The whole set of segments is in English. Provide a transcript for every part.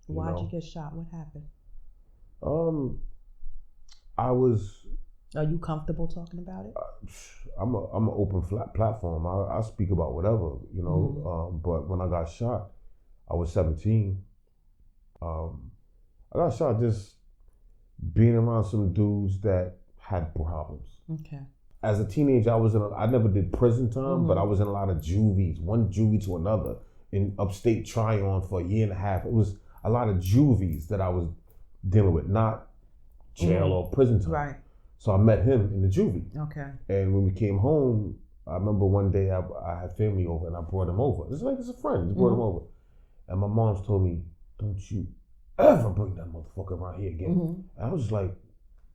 Why'd you get shot? What happened? I was. Are you comfortable talking about it? I'm an open flat platform. I speak about whatever, you know. But when I got shot, I was 17. I got shot just being around some dudes that had problems. Okay. As a teenager, I never did prison time, but I was in a lot of juvies, one juvie to another, in upstate Tryon for a year and a half. It was a lot of juvies that I was dealing with, not jail or prison time. Right. So I met him in the juvie. Okay. And when we came home, I remember one day I had family over and I brought him over. It's like it's a friend, just brought him over. And my mom's told me, don't you ever bring that motherfucker around here again. And I was just like,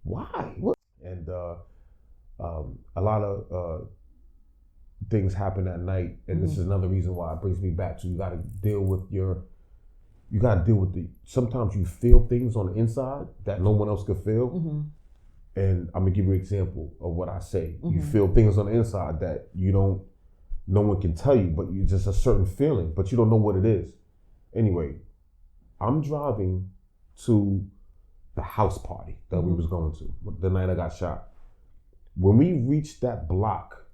why? What? And a lot of things happened that night, and this is another reason why it brings me back to you gotta deal with sometimes you feel things on the inside that no one else could feel. And I'm gonna give you an example of what I say. You feel things on the inside that no one can tell you, but you just a certain feeling, but you don't know what it is. Anyway, I'm driving to the house party that we was going to the night I got shot. When we reached that block,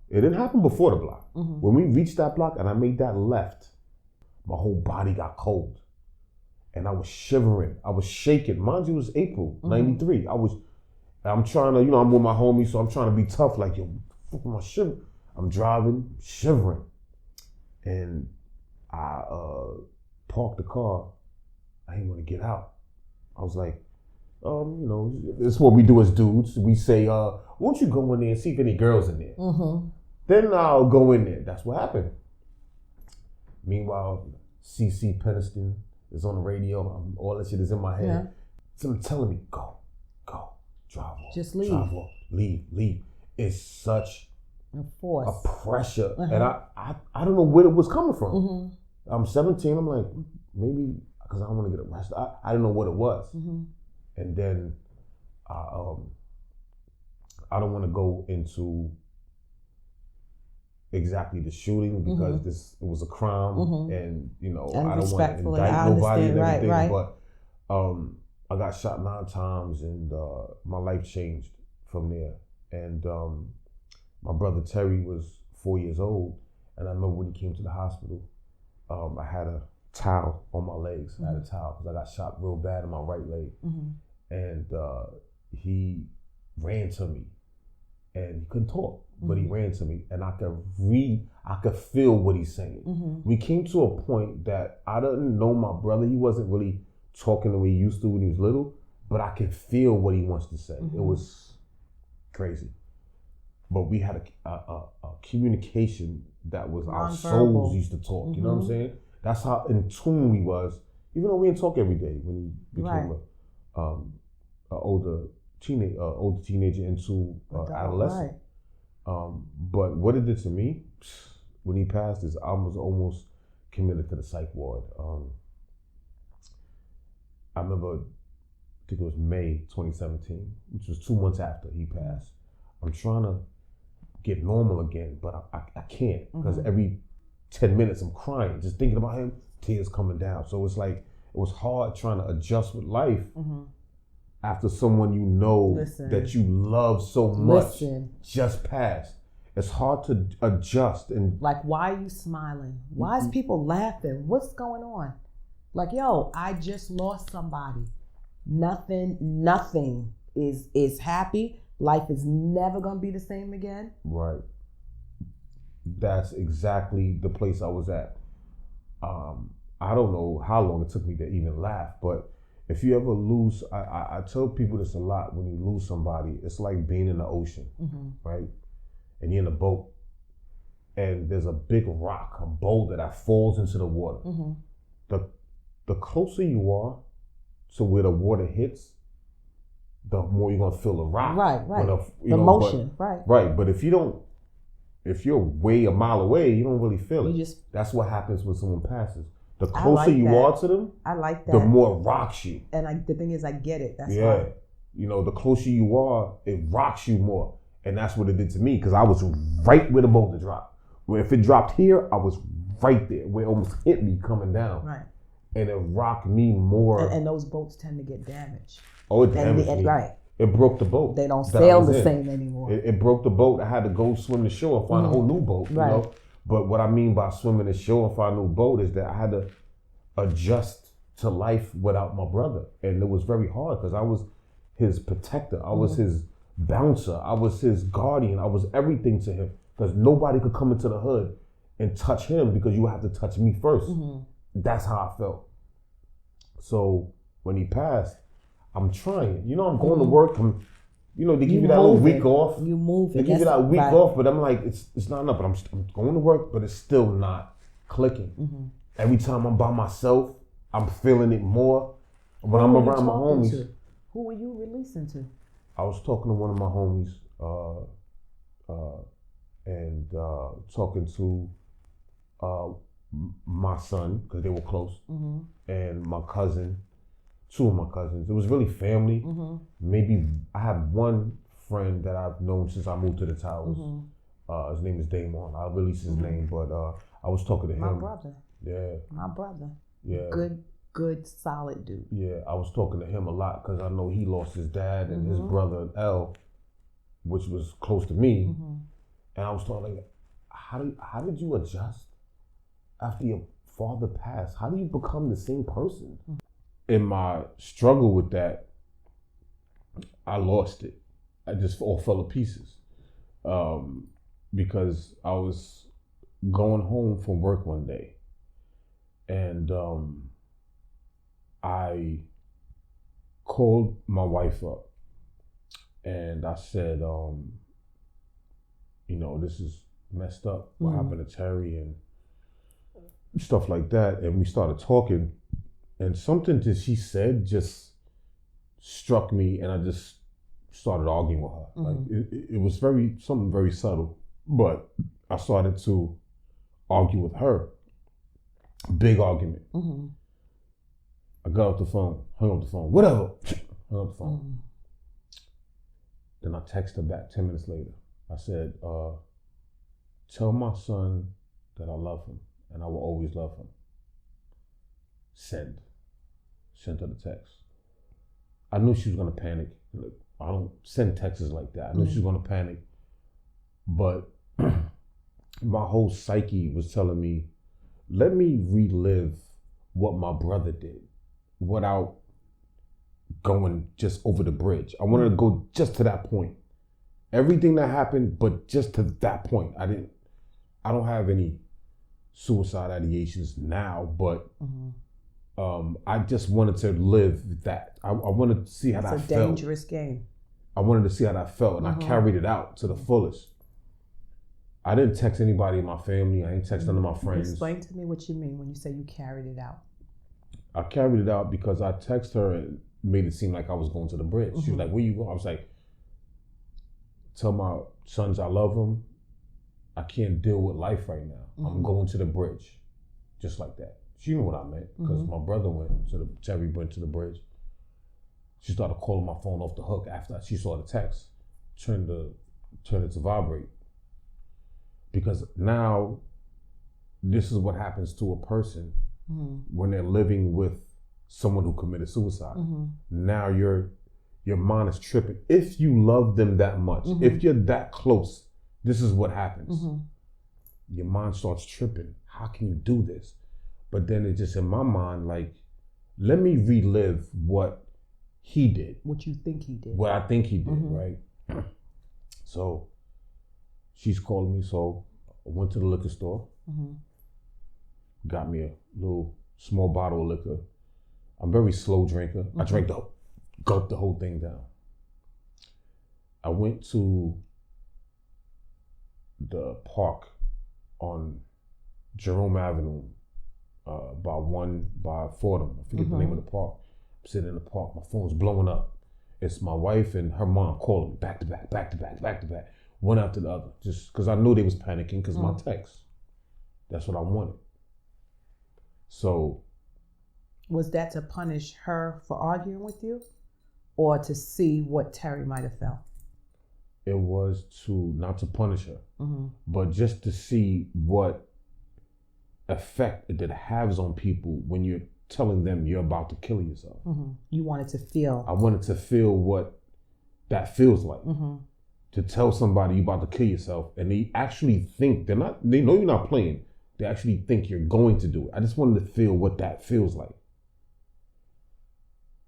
it didn't happen before the block. When we reached that block and I made that left, my whole body got cold. And I was shivering. I was shaking. Mind you, it was April, 93. I'm trying to, I'm with my homies, so I'm trying to be tough. Like, yo, fuck my shiver. I'm driving, shivering. And I parked the car. I didn't want to get out. I was like, this is what we do as dudes. We say, won't you go in there and see if any girls in there? Then I'll go in there. That's what happened. Meanwhile, CC Peniston is on the radio. All that shit is in my head. Yeah. Someone telling me, go, drive off. Just leave. Drive off, leave. It's such a force, a pressure. And I don't know where it was coming from. I'm 17. I'm like, maybe because I don't want to get arrested. I didn't know what it was. And then I don't want to go into exactly the shooting because it was a crime, and I don't want to indict nobody and everything. Right. But I got shot 9 times, and my life changed from there. And my brother Terry was 4 years old, and I remember when he came to the hospital, I had a towel on my legs. I had a towel because I got shot real bad in my right leg. And he ran to me, and he couldn't talk, but he ran to me, and I could feel what he's saying. We came to a point that I didn't know my brother. He wasn't really talking the way he used to when he was little, but I could feel what he wants to say. It was crazy. But we had a communication that was our souls used to talk. You know what I'm saying? That's how in tune we was, even though we didn't talk every day when he became an older teenager into adolescent. But what it did to me, when he passed, is I was almost committed to the psych ward. I remember, I think it was May 2017, which was 2 months after he passed. I'm trying to get normal again, but I can't, because every 10 minutes I'm crying, just thinking about him, tears coming down. So it's like, it was hard trying to adjust with life after someone that you love so much just passed. It's hard to adjust. And like, why are you smiling? Why is people laughing? What's going on? Like, yo, I just lost somebody. Nothing is happy. Life is never gonna be the same again. Right. That's exactly the place I was at. I don't know how long it took me to even laugh, but if you ever lose, I tell people this a lot, when you lose somebody, it's like being in the ocean, right? And you're in a boat, and there's a big rock, a boulder that falls into the water. The closer you are to where the water hits, the more you're gonna feel the rock. Right. The motion, right. Right, but if you're way a mile away, you don't really feel it. That's what happens when someone passes. The closer you are to them, I like that. The more it rocks you. And the thing is, I get it. That's why. The closer you are, it rocks you more. And that's what it did to me, because I was right where the boulder dropped. Where if it dropped here, I was right there, where it almost hit me coming down. Right. and it rocked me more. And those boats tend to get damaged. Oh, it damaged me. Right. It broke the boat. They don't sail the same anymore. It broke the boat. I had to go swim the shore and find a whole new boat. You know? But what I mean by swimming the shore and find a new boat is that I had to adjust to life without my brother. And it was very hard because I was his protector. I was his bouncer. I was his guardian. I was everything to him because nobody could come into the hood and touch him because you have to touch me first. That's how I felt. So when he passed, I'm trying. You know, I'm going to work. They give you that little week off. You move. They give you that week off, but I'm like, it's not enough. But I'm going to work, but it's still not clicking. Every time I'm by myself, I'm feeling it more. When I'm around my homies. Who were you releasing to? I was talking to one of my homies and talking to my son, because they were close, and my cousin, two of my cousins. It was really family. Maybe I have one friend that I've known since I moved to the Towers. His name is Damon. I'll release his name, but I was talking to him. My brother. Yeah. My brother. Yeah. Good, solid dude. Yeah, I was talking to him a lot because I know he lost his dad and his brother L, which was close to me. And I was talking like, how did you adjust after your father passed? How do you become the same person? In my struggle with that, I lost it. I just all fell to pieces because I was going home from work one day and I called my wife up and I said, this is messed up. What happened to Terry and stuff like that. And we started talking and something that she said just struck me and I just started arguing with her. Like it was something very subtle, but I started to argue with her. Big argument. I got off the phone, hung up the phone, whatever. Hung up the phone. Then I texted her back 10 minutes later. I said, tell my son that I love him and I will always love him. Send. Sent her the text. I knew she was gonna panic. Look, I don't send texts like that. I knew she was gonna panic. But my whole psyche was telling me, let me relive what my brother did without going just over the bridge. I wanted to go just to that point. Everything that happened, but just to that point. I don't have any suicide ideations now, but I just wanted to live that. I wanted to see how that felt. It's a dangerous game. I wanted to see how that felt, and I carried it out to the fullest. I didn't text anybody in my family. I ain't text none of my friends. Explain to me what you mean when you say you carried it out. I carried it out because I texted her and made it seem like I was going to the bridge. She was like, where you going? I was like, tell my sons I love them. I can't deal with life right now. I'm going to the bridge. Just like that. She knew what I meant because my brother Terry went to the bridge. She started calling my phone off the hook after she saw the text. Turned it to vibrate. Because now, this is what happens to a person when they're living with someone who committed suicide. Now your mind is tripping. If you love them that much, if you're that close, this is what happens. Your mind starts tripping. How can you do this? But then it's just in my mind, like, let me relive what he did. What you think he did. What I think he did, right? So she's calling me, so I went to the liquor store, got me a little small bottle of liquor. I'm a very slow drinker. I gulped the whole thing down. I went to the park on Jerome Avenue, by Fordham. I forget the name of the park. I'm sitting in the park, my phone's blowing up. It's my wife and her mom calling me back to back, one after the other, just because I knew they was panicking because my text. That's what I wanted. So. Was that to punish her for arguing with you or to see what Terry might have felt? It was not to punish her, but just to see what effect it has on people when you're telling them you're about to kill yourself. You wanted to feel. I wanted to feel what that feels like. To tell somebody you're about to kill yourself, and they actually think they know you're not playing. They actually think you're going to do it. I just wanted to feel what that feels like.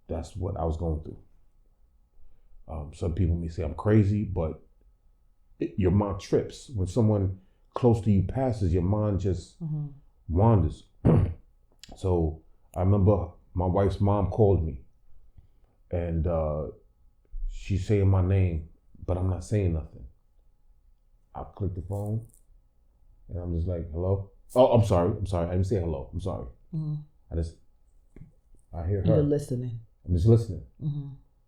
That's what I was going through. Some people may say I'm crazy, but your mind trips. When someone close to you passes, your mind just wanders. So I remember my wife's mom called me, and she's saying my name, but I'm not saying nothing. I click the phone, and I'm just like, hello? Oh, I'm sorry. I didn't say hello. I'm sorry. I hear her. You're listening. I'm just listening.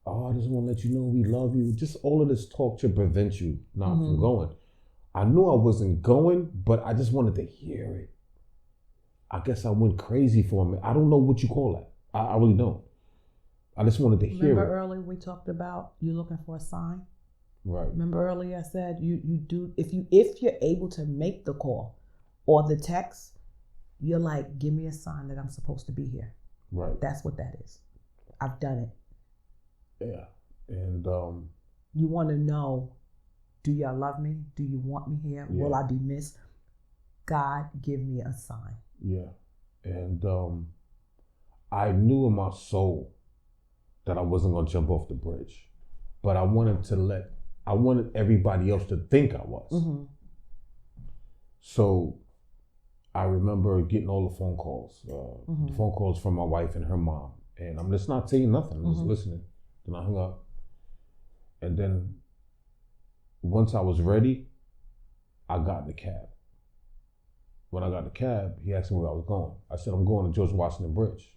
Oh, I just want to let you know we love you. Just all of this talk to prevent you not from going. I knew I wasn't going, but I just wanted to hear it. I guess I went crazy for a minute. I don't know what you call that. I really don't. I just wanted to hear it. Remember earlier we talked about you looking for a sign? Right. Remember earlier I said you do if you're able to make the call or the text, you're like, give me a sign that I'm supposed to be here. Right. That's what that is. I've done it. Yeah. And you want to know, do y'all love me? Do you want me here? Yeah. Will I be missed? God, give me a sign. Yeah. And I knew in my soul that I wasn't going to jump off the bridge, but I wanted everybody else to think I was. So I remember getting all the phone calls, the phone calls from my wife and her mom. And I'm just not saying nothing. I'm just listening. Then I hung up. And then once I was ready, I got in the cab. When I got in the cab, he asked me where I was going. I said, I'm going to George Washington Bridge.